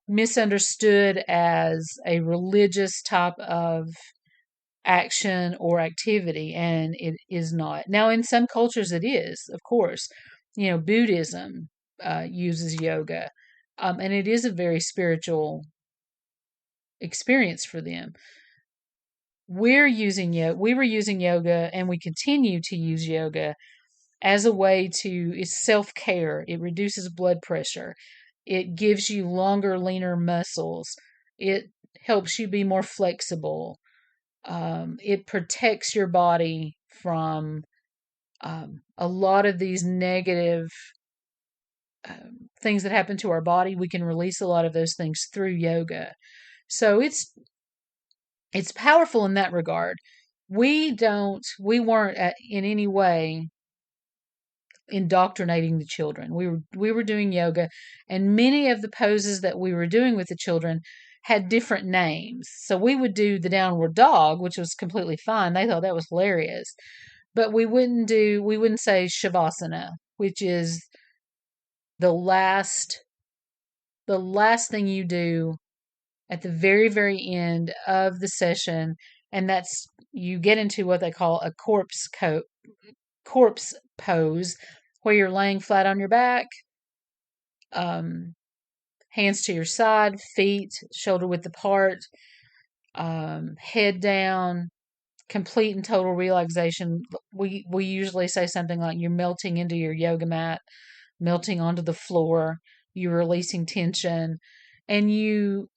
misunderstood as a religious type of action or activity, and it is not. Now, in some cultures, it is, of course. Buddhism uses yoga, and it is a very spiritual experience for them. We were using yoga, and we continue to use yoga as a way it's self-care. It reduces blood pressure. It gives you longer, leaner muscles. It helps you be more flexible. It protects your body from a lot of these negative things that happen to our body. We can release a lot of those things through yoga. So it's powerful in that regard. We weren't in any way indoctrinating the children. We were doing yoga, and many of the poses that we were doing with the children had different names. So we would do the downward dog, which was completely fine. They thought that was hilarious. But we wouldn't say shavasana, which is the last thing you do at the very, very end of the session, and that's you get into what they call a corpse pose, where you're laying flat on your back, hands to your side, feet shoulder width apart, head down, complete and total relaxation. We usually say something like you're melting into your yoga mat, melting onto the floor, you're releasing tension, and you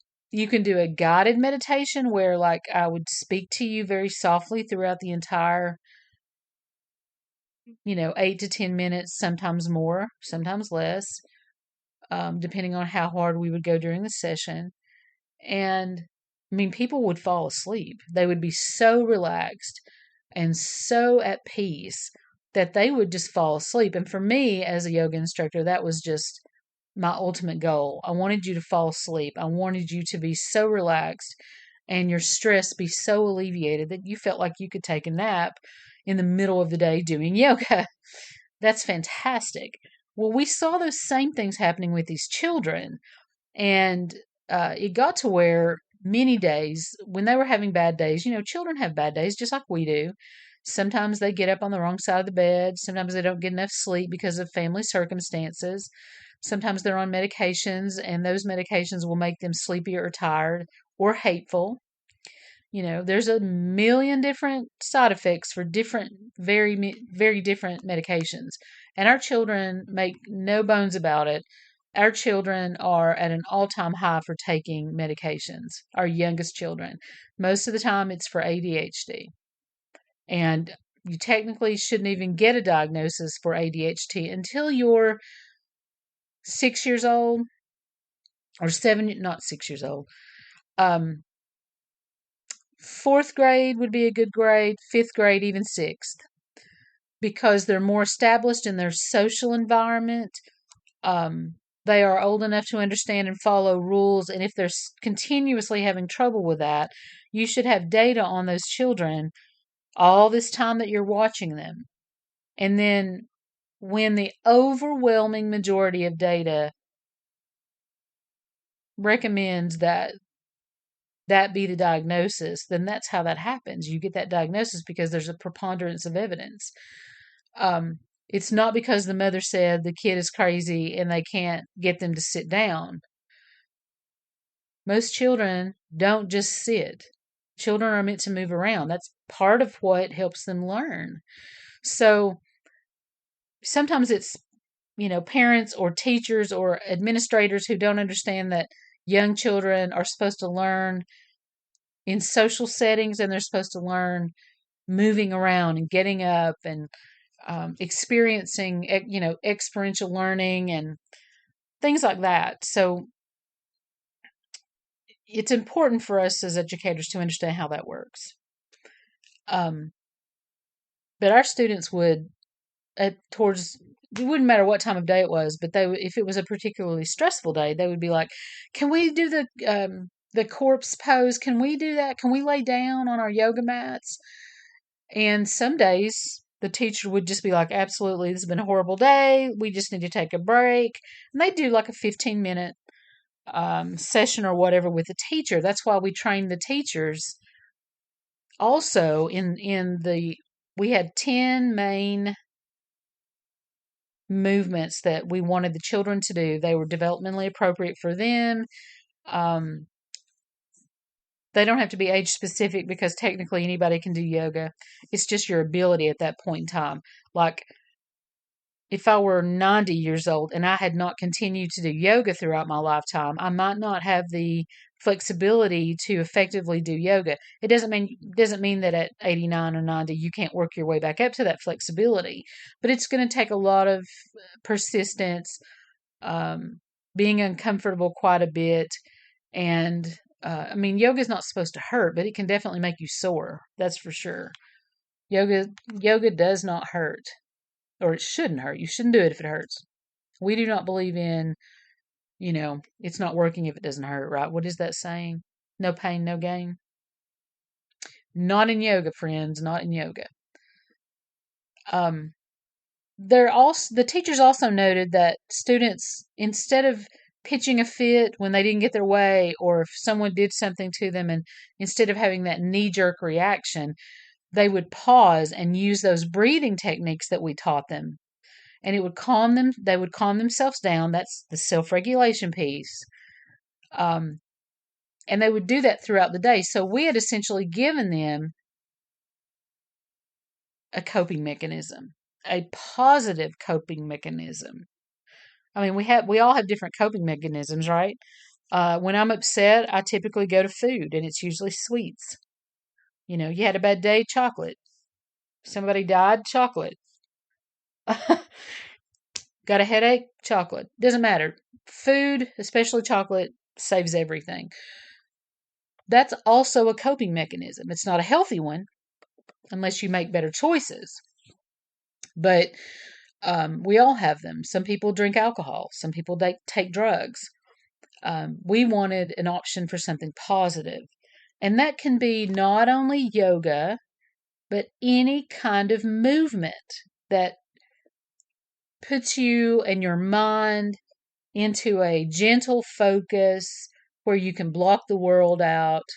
can do a guided meditation where, like, I would speak to you very softly throughout the entire 8 to 10 minutes, sometimes more, sometimes less, depending on how hard we would go during the session. And I mean, people would fall asleep. They would be so relaxed and so at peace that they would just fall asleep. And for me, as a yoga instructor, that was just my ultimate goal. I wanted you to fall asleep. I wanted you to be so relaxed and your stress be so alleviated that you felt like you could take a nap in the middle of the day doing yoga. That's fantastic. Well, we saw those same things happening with these children, and it got to where many days when they were having bad days, children have bad days just like we do. Sometimes they get up on the wrong side of the bed. Sometimes they don't get enough sleep because of family circumstances. Sometimes they're on medications, and those medications will make them sleepy or tired or hateful. There's a million different side effects for different, very, very different medications. And our children, make no bones about it, our children are at an all-time high for taking medications, our youngest children. Most of the time it's for ADHD. And you technically shouldn't even get a diagnosis for ADHD until you're 6 years old or 7, not 6 years old. Fourth grade would be a good grade, fifth grade, even sixth, because they're more established in their social environment. They are old enough to understand and follow rules, and if they're continuously having trouble with that, you should have data on those children all this time that you're watching them. And then when the overwhelming majority of data recommends that be the diagnosis, then that's how that happens. You get that diagnosis because there's a preponderance of evidence. It's not because the mother said the kid is crazy and they can't get them to sit down. Most children don't just sit. Children are meant to move around. That's part of what helps them learn. So sometimes it's, parents or teachers or administrators who don't understand that young children are supposed to learn in social settings, and they're supposed to learn moving around and getting up and experiencing, experiential learning and things like that. So it's important for us as educators to understand how that works. But our students would, it wouldn't matter what time of day it was, but if it was a particularly stressful day, they would be like, "Can we do the corpse pose? Can we do that? Can we lay down on our yoga mats?" And some days the teacher would just be like, "Absolutely, this has been a horrible day. We just need to take a break." And they do like a 15-minute session or whatever with the teacher. That's why we train the teachers. Also, we had 10 main movements that we wanted the children to do. They were developmentally appropriate for them. Um, they don't have to be age specific because technically anybody can do yoga. It's just your ability at that point in time. Like, if I were 90 years old and I had not continued to do yoga throughout my lifetime, I might not have the flexibility to effectively do yoga. It doesn't mean that at 89 or 90 you can't work your way back up to that flexibility, but it's going to take a lot of persistence, um, being uncomfortable quite a bit, and yoga is not supposed to hurt, but it can definitely make you sore. That's for sure. Yoga does not hurt, or it shouldn't hurt. You shouldn't do it if it hurts. We do not believe in, it's not working if it doesn't hurt, right? What is that saying? No pain, no gain. Not in yoga, friends, not in yoga. The teachers also noted that students, instead of pitching a fit when they didn't get their way, or if someone did something to them, and instead of having that knee-jerk reaction, they would pause and use those breathing techniques that we taught them. And it would calm them. They would calm themselves down. That's the self-regulation piece. And they would do that throughout the day. So we had essentially given them a coping mechanism, a positive coping mechanism. We all have different coping mechanisms, right? When I'm upset, I typically go to food, and it's usually sweets. You had a bad day, chocolate. Somebody died, chocolate. Got a headache, chocolate. Doesn't matter. Food, especially chocolate, saves everything. That's also a coping mechanism. It's not a healthy one unless you make better choices. But we all have them. Some people drink alcohol. Some people take drugs. We wanted an option for something positive. And that can be not only yoga, but any kind of movement that puts you and your mind into a gentle focus where you can block the world out.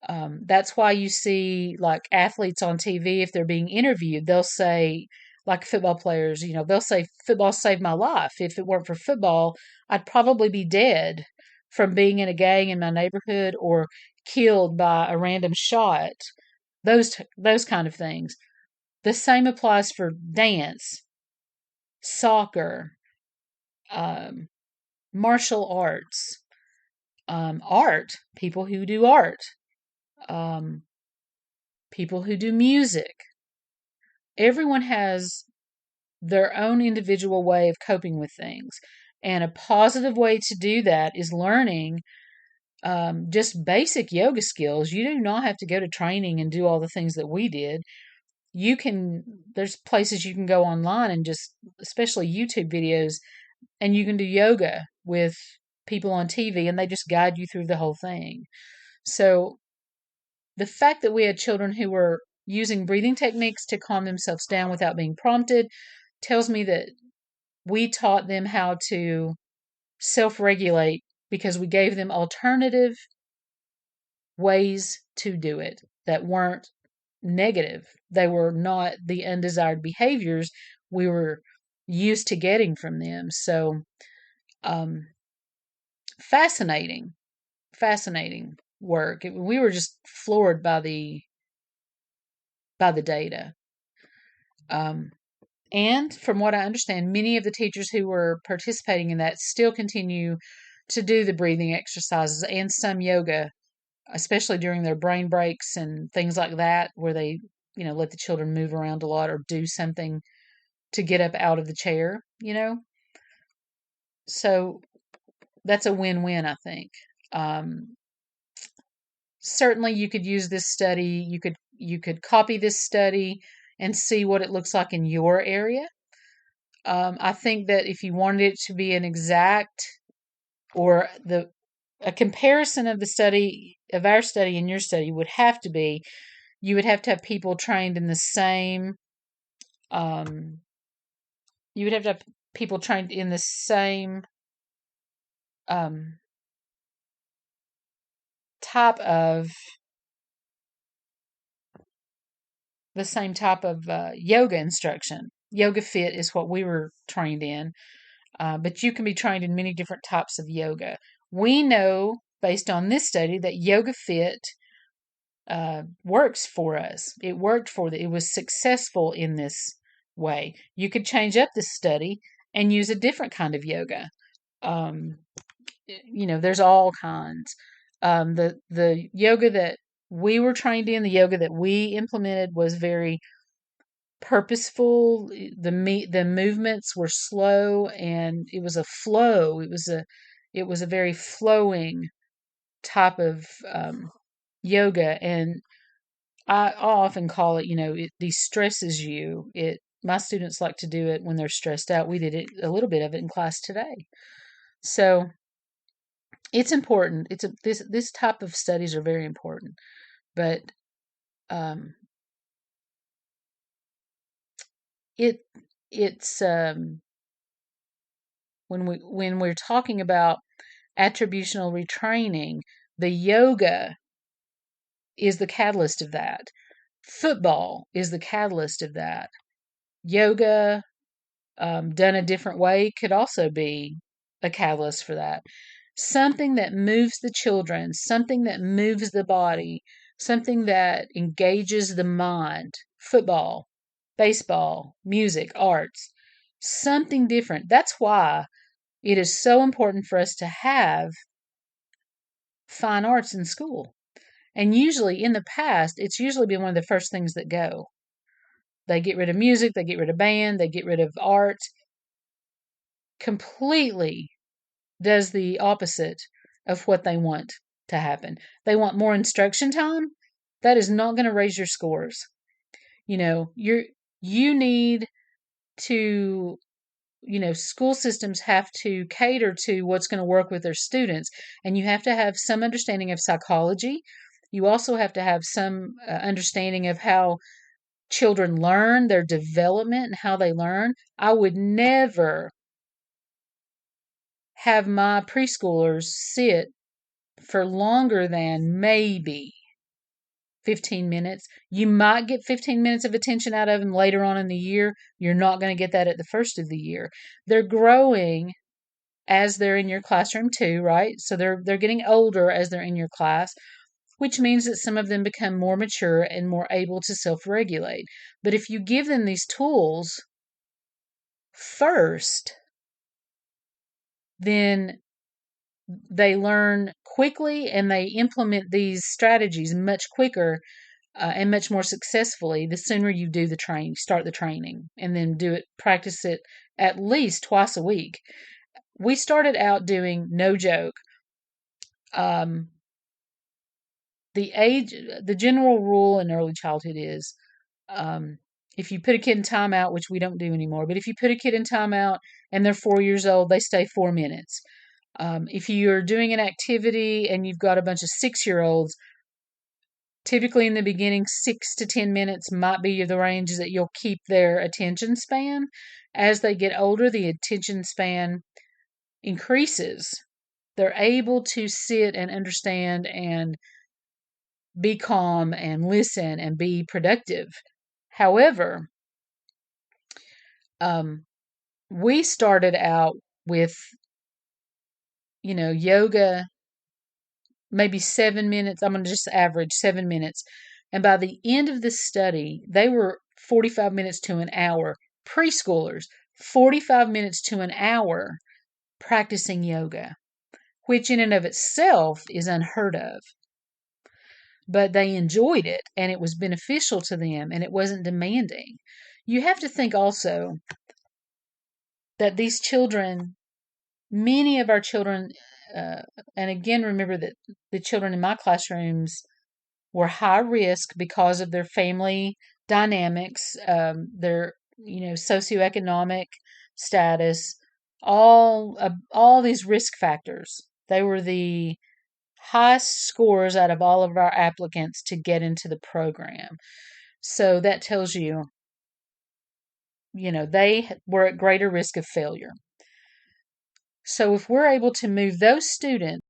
That's why you see, like, athletes on TV, if they're being interviewed, they'll say, like football players, they'll say, football saved my life. If it weren't for football, I'd probably be dead from being in a gang in my neighborhood or killed by a random shot. Those kind of things. The same applies for dance, soccer, martial arts, art, people who do art, people who do music. Everyone has their own individual way of coping with things. And a positive way to do that is learning just basic yoga skills. You do not have to go to training and do all the things that we did. There's places you can go online and just, especially YouTube videos, and you can do yoga with people on TV and they just guide you through the whole thing. So the fact that we had children who were using breathing techniques to calm themselves down without being prompted tells me that we taught them how to self-regulate because we gave them alternative ways to do it that weren't negative. They were not the undesired behaviors we were used to getting from them. So, fascinating work. We were just floored by the data. And from what I understand, many of the teachers who were participating in that still continue to do the breathing exercises and some yoga, especially during their brain breaks and things like that, where they, let the children move around a lot or do something to get up out of the chair, So that's a win-win, I think. Certainly you could use this study. You could copy this study and see what it looks like in your area. I think that if you wanted it to be an exact or a comparison of our study and your study would have to be, you would have to have people trained in the same, you would have to have people trained in the same type of yoga instruction. Yoga Fit is what we were trained in, but you can be trained in many different types of yoga. We know, based on this study, that Yoga Fit works for us. It worked it was successful in this way. You could change up this study and use a different kind of yoga. There's all kinds. The yoga that we were trained in, the yoga that we implemented, was very purposeful. The movements were slow, and it was a flow. It was a very flowing type of yoga, and I often call it, it de-stresses you. My students like to do it when they're stressed out. We did a little bit of it in class today. So it's important. This type of studies are very important, but it's when we're talking about attributional retraining, the yoga is the catalyst of that. Football is the catalyst of that. Yoga, done a different way, could also be a catalyst for that. Something that moves the children, something that moves the body, something that engages the mind. Football, baseball, music, arts, something different. That's why it is so important for us to have fine arts in school. And usually in the past, it's usually been one of the first things that go. They get rid of music, they get rid of band, they get rid of art. Completely does the opposite of what they want to happen. They want more instruction time. That is not going to raise your scores. You need to, school systems have to cater to what's going to work with their students, and you have to have some understanding of psychology. You also have to have some understanding of how children learn, their development, and how they learn. I would never have my preschoolers sit for longer than maybe 15 minutes. You might get 15 minutes of attention out of them later on in the year. You're not going to get that at the first of the year. They're growing as they're in your classroom too, right? So they're getting older as they're in your class, which means that some of them become more mature and more able to self-regulate. But if you give them these tools first, then they learn quickly and they implement these strategies much quicker and much more successfully the sooner you do the training, start the training, and then practice it at least twice a week. We started out doing, no joke, the general rule in early childhood is if you put a kid in timeout, which we don't do anymore, but if you put a kid in timeout and they're 4 years old, they stay 4 minutes. If you're doing an activity and you've got a bunch of 6-year-olds, typically in the beginning, 6 to 10 minutes might be the range that you'll keep their attention span. As they get older, the attention span increases. They're able to sit and understand and be calm and listen and be productive. However, we started out with, yoga, maybe 7 minutes. I'm going to just average 7 minutes. And by the end of this study, they were 45 minutes to an hour. Preschoolers, 45 minutes to an hour practicing yoga, which in and of itself is unheard of. But they enjoyed it, and it was beneficial to them, and it wasn't demanding. You have to think also that these children, many of our children, and again, remember that the children in my classrooms were high risk because of their family dynamics, their socioeconomic status, all these risk factors. They were the highest scores out of all of our applicants to get into the program. So that tells you, they were at greater risk of failure. So if we're able to move those students